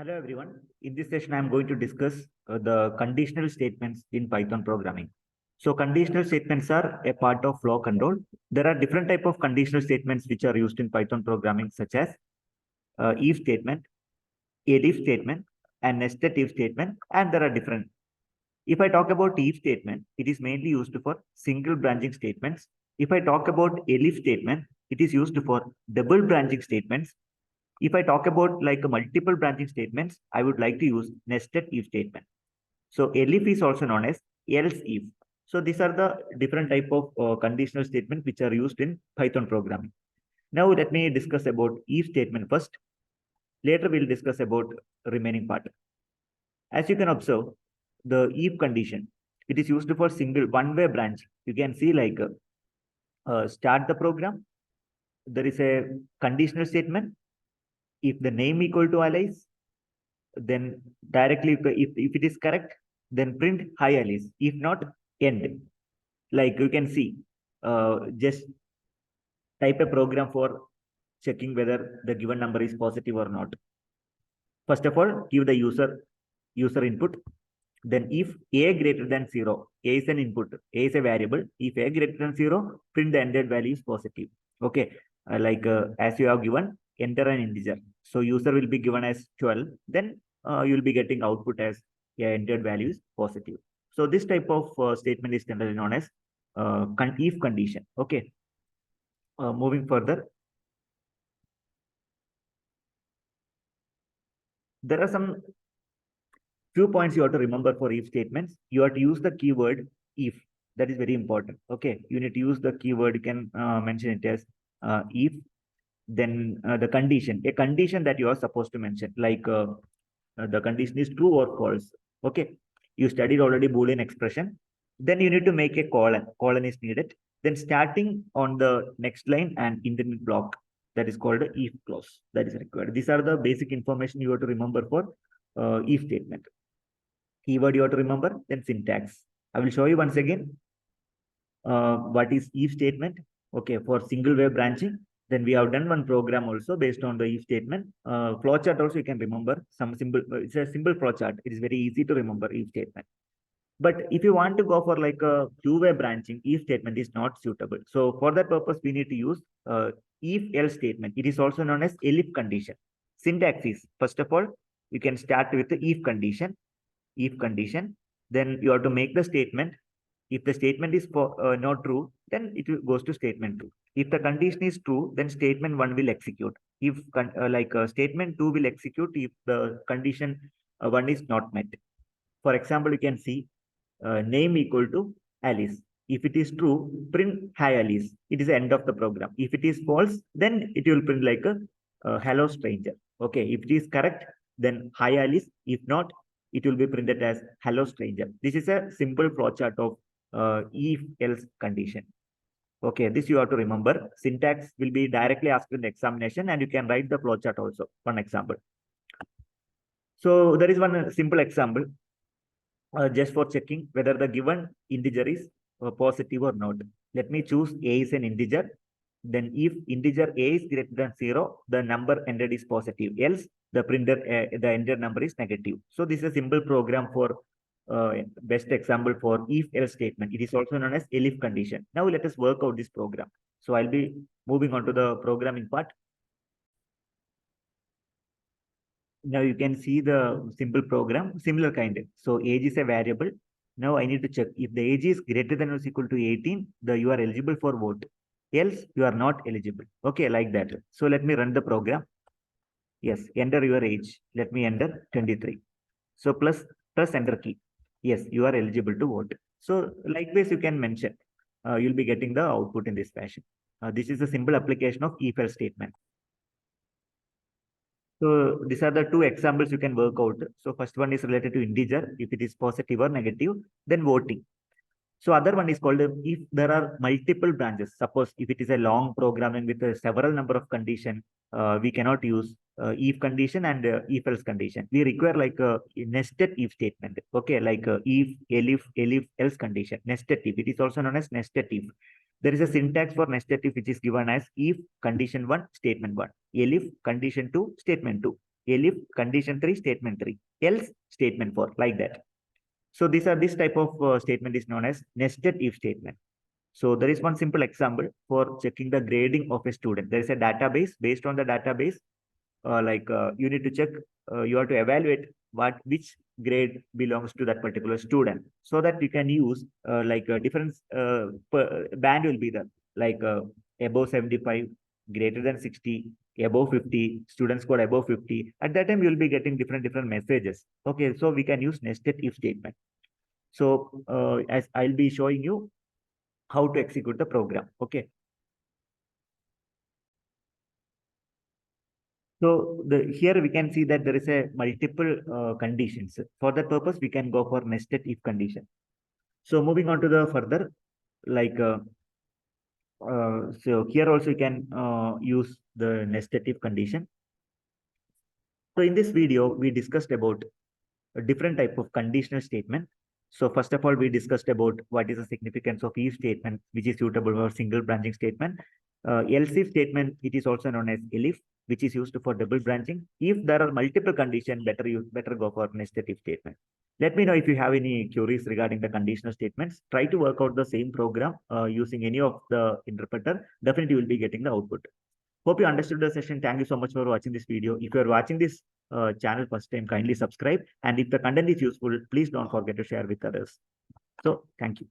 Hello everyone. In this session, I am going to discuss the conditional statements in Python programming. So conditional statements are a part of flow control. There are different type of conditional statements which are used in Python programming, such as if statement, ELIF statement, and nested if statement, and there are different. If I talk about if statement, it is mainly used for single branching statements. If I talk about ELIF statement, it is used for double branching statements. If I talk about like multiple branching statements, I would like to use nested if statement. So ELIF is also known as else if. So these are the different type of conditional statements which are used in Python programming. Now let me discuss about if statement first. Later we'll discuss about remaining part. As you can observe, the if condition, it is used for single one-way branch. You can see like start the program. There is a conditional statement. If the name equal to Alice, then directly if it is correct, then print hi Alice. If not, end. Like you can see, just type a program for checking whether the given number is positive or not. First of all, give the user input. Then if a greater than 0, a is an input, a is a variable. If a greater than 0, print the ended value is positive. Okay, as you have given, enter an integer. So user will be given as 12. Then you'll be getting output as entered value is positive. So this type of statement is generally known as if condition. Okay, moving further, there are some few points you have to remember for if statements. You have to use the keyword if. That is very important. Okay, you need to use the keyword. You can mention it as if. Then the condition, a condition that you are supposed to mention, like the condition is true or false. Okay, you studied already Boolean expression. Then you need to make a colon. Colon is needed. Then starting on the next line and indent block, that is called a if clause. That is required. These are the basic information you have to remember for if statement. Keyword you have to remember, then syntax. I will show you once again what is if statement. Okay, for single wave branching, then we have done one program also based on the if statement. Flowchart also you can remember some simple. It's a simple flowchart. It is very easy to remember if statement. But if you want to go for like a two-way branching, if statement is not suitable. So for that purpose, we need to use if else statement. It is also known as ELIF condition. Syntax is, first of all, you can start with the if condition. If condition, then you have to make the statement. If the statement is not true, then it goes to statement 2. If the condition is true, then statement 1 will execute. If statement 2 will execute if the condition 1 is not met. For example, you can see name equal to Alice. If it is true, print hi Alice. It is the end of the program. If it is false, then it will print like a hello stranger. Okay, if it is correct, then hi Alice. If not, it will be printed as hello stranger. This is a simple flowchart of if else condition. Okay, this you have to remember. Syntax will be directly asked in the examination, and you can write the flowchart also. One example. So there is one simple example just for checking whether the given integer is positive or not. Let me choose a is an integer. Then if integer a is greater than 0, the number entered is positive. Else the the entered number is negative. So this is a simple program for best example for if else statement. It is also known as ELIF condition. Now let us work out this program. So I'll be moving on to the programming part. Now you can see the simple program, similar kind. So age is a variable. Now I need to check if the age is greater than or equal to 18, you are eligible for vote. Else you are not eligible. Okay, like that. So let me run the program. Yes, enter your age. Let me enter 23. So plus enter key. Yes, you are eligible to vote. So likewise, you can mention. You'll be getting the output in this fashion. This is a simple application of if else statement. So these are the two examples you can work out. So first one is related to integer, if it is positive or negative, then voting. So other one is called if there are multiple branches. Suppose if it is a long programming with several number of condition, we cannot use if condition and if else condition. We require like a nested if statement. Okay, like if, elif, else condition, nested if. It is also known as nested if. There is a syntax for nested if which is given as if condition 1, statement 1, elif condition 2, statement 2, ELIF condition 3, statement 3, else statement 4, like that. So this type of statement is known as nested if statement. So there is one simple example for checking the grading of a student. There is a database. Based on the database, you need to check, you have to evaluate which grade belongs to that particular student, so that you can use a different band will be there, above 75, greater than 60, above 50, student score above 50. At that time, you'll be getting different messages. Okay, so we can use nested if statement. So as I'll be showing you how to execute the program. Okay. So here we can see that there is a multiple conditions. For that purpose, we can go for nested if condition. So moving on to the further, so here also you can use the nested if condition. So in this video, we discussed about a different type of conditional statement. So first of all, we discussed about what is the significance of if statement, which is suitable for single branching statement. Else if statement, it is also known as ELIF, which is used for double branching. If there are multiple conditions, better go for nested if statement. Let me know if you have any queries regarding the conditional statements. Try to work out the same program using any of the interpreter. Definitely you will be getting the output. Hope you understood the session. Thank you so much for watching this video. If you are watching this channel first time, kindly subscribe. And if the content is useful, please don't forget to share with others. So thank you.